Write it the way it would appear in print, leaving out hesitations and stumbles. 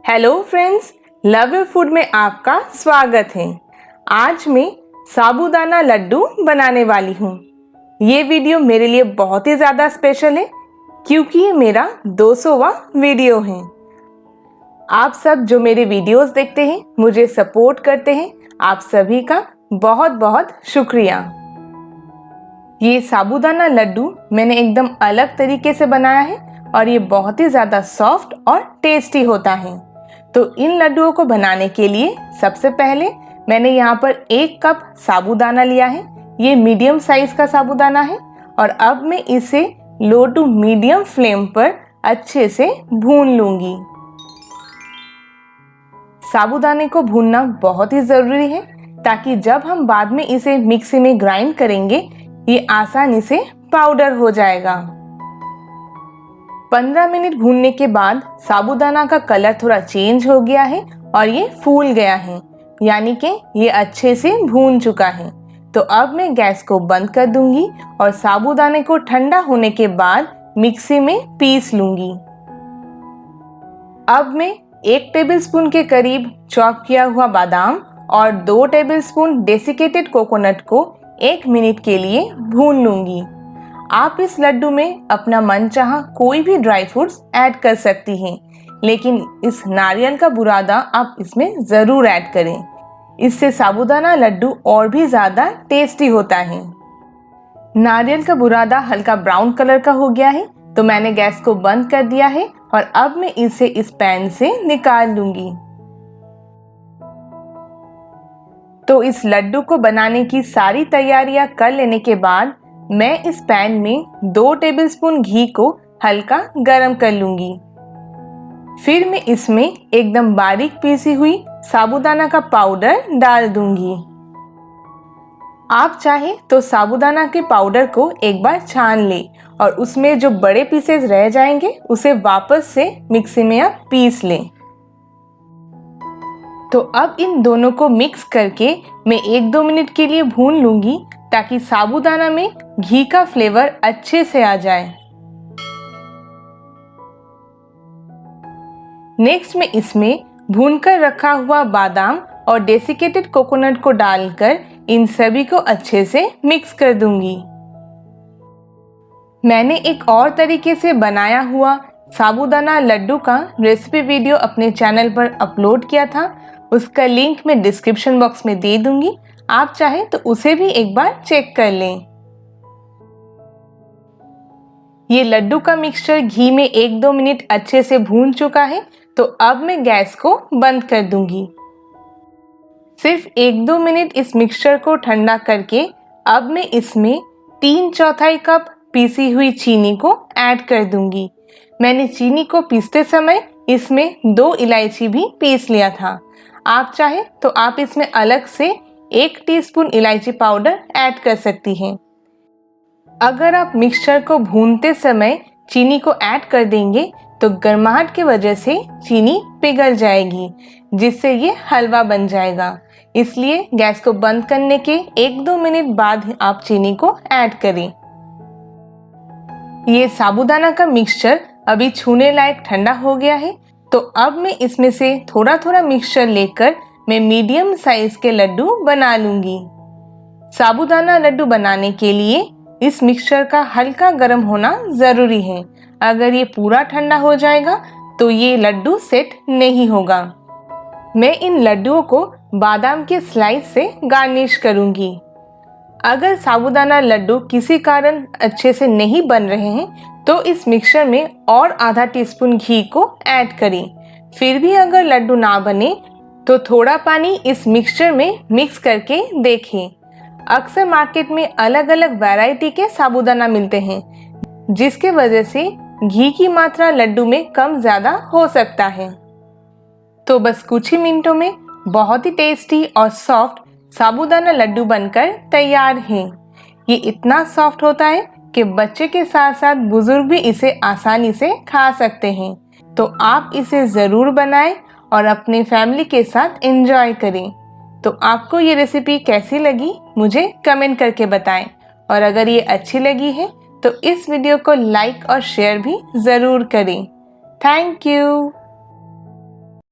Hello friends, love your food में आपका स्वागत है। आज मैं साबूदाना लड्डू बनाने वाली हूँ। ये वीडियो मेरे लिए बहुत ही ज़्यादा स्पेशल है क्योंकि ये मेरा 200वां वीडियो है। आप सब जो मेरे वीडियोस देखते हैं, मुझे सपोर्ट करते हैं, आप सभी का बहुत बहुत शुक्रिया। ये साबूदाना लड्डू मैंने एकदम अलग तरीके से बनाया है और ये बहुत ही ज़्यादा सॉफ्ट और टेस्टी होता है। तो इन लड्डुओं को बनाने के लिए सबसे पहले मैंने यहाँ पर 1 कप साबूदाना लिया है। ये मीडियम साइज का साबूदाना है और अब मैं इसे लो टू मीडियम फ्लेम पर अच्छे से भून लूंगी। साबूदाने को भूनना बहुत ही ज़रूरी है ताकि जब हम बाद में इसे मिक्सी में ग्राइंड करेंगे ये आसानी से पाउडर हो जाएगा। 15 मिनट भूनने के बाद साबूदाना का कलर थोड़ा चेंज हो गया है और ये फूल गया है, यानी कि ये अच्छे से भून चुका है। तो अब मैं गैस को बंद कर दूंगी और साबूदाने को ठंडा होने के बाद मिक्सी में पीस लूंगी। अब मैं 1 टेबलस्पून के करीब चॉप किया हुआ बादाम और 2 टेबलस्पून डेसिकेटेड कोकोनट को 1 मिनट के लिए भून लूंगी। आप इस लड्डू में अपना मनचाहा कोई भी ड्राई फ्रूट्स ऐड कर सकती हैं, लेकिन इस नारियल का बुरादा आप इसमें ज़रूर ऐड करें। इससे साबूदाना लड्डू और भी ज़्यादा टेस्टी होता है। नारियल का बुरादा हल्का ब्राउन कलर का हो गया है तो मैंने गैस को बंद कर दिया है और अब मैं इसे इस पैन से निकाल लूंगी। तो इस लड्डू को बनाने की सारी तैयारियां कर लेने के बाद मैं इस पैन में 2 टेबलस्पून घी को हल्का गरम कर लूंगी। फिर मैं इसमें एकदम बारीक पीसी हुई साबूदाना का पाउडर डाल दूंगी। आप चाहे तो साबूदाना के पाउडर को एक बार छान ले और उसमें जो बड़े पीसेस रह जाएंगे उसे वापस से मिक्सी में आप पीस लें। तो अब इन दोनों को मिक्स करके मैं 1-2 मिनट के लिए भून लूंगी ताकि साबूदाना में घी का फ्लेवर अच्छे से आ जाए। नेक्स्ट मैं इसमें भूनकर रखा हुआ बादाम और डेसिकेटेड कोकोनट को डालकर इन सभी को अच्छे से मिक्स कर दूंगी। मैंने एक और तरीके से बनाया हुआ साबूदाना लड्डू का रेसिपी वीडियो अपने चैनल पर अपलोड किया था, उसका लिंक मैं डिस्क्रिप्शन बॉक्स में दे दूंगी। आप चाहें तो उसे भी एक बार चेक कर लें। ये लड्डू का मिक्सचर घी में 1-2 मिनट अच्छे से भून चुका है तो अब मैं गैस को बंद कर दूंगी। सिर्फ 1-2 मिनट इस मिक्सचर को ठंडा करके अब मैं इसमें 3/4 कप पीसी हुई चीनी को ऐड कर दूंगी। मैंने चीनी को पीसते समय इसमें 2 इलायची भी पीस लिया था। आप चाहे तो आप इसमें अलग से 1 टीस्पून इलायची पाउडर ऐड कर सकती हैं। अगर आप मिक्सचर को भूनते समय चीनी को ऐड कर देंगे तो गर्माहट की वजह से चीनी पिघल जाएगी, जिससे ये हलवा बन जाएगा। इसलिए गैस को बंद करने के 1-2 मिनट बाद आप चीनी को ऐड करें। ये साबूदाना का मिक्सचर अभी छूने लायक ठंडा हो गया है तो अब मैं इसमें से थोड़ा थोड़ा मिक्सचर लेकर मैं मीडियम साइज के लड्डू बना लूंगी। साबूदाना लड्डू बनाने के लिए इस मिक्सचर का हल्का गर्म होना ज़रूरी है। अगर ये पूरा ठंडा हो जाएगा तो ये लड्डू सेट नहीं होगा। मैं इन लड्डुओं को बादाम के स्लाइस से गार्निश करूंगी। अगर साबूदाना लड्डू किसी कारण अच्छे से नहीं बन रहे हैं तो इस मिक्सचर में और आधा टीस्पून घी को ऐड करें। फिर भी अगर लड्डू ना बने तो थोड़ा पानी इस मिक्सचर में मिक्स करके देखें। अक्सर मार्केट में अलग अलग वैरायटी के साबूदाना मिलते हैं, जिसके वजह से घी की मात्रा लड्डू में कम ज़्यादा हो सकता है। तो बस कुछ ही मिनटों में बहुत ही टेस्टी और सॉफ्ट साबूदाना लड्डू बनकर तैयार हैं। ये इतना सॉफ्ट होता है कि बच्चे के साथ साथ बुजुर्ग भी इसे आसानी से खा सकते हैं। तो आप इसे ज़रूर बनाएं और अपने फैमिली के साथ एंजॉय करें। तो आपको ये रेसिपी कैसी लगी मुझे कमेंट करके बताएं और अगर ये अच्छी लगी है तो इस वीडियो को लाइक और शेयर भी ज़रूर करें। Thank you.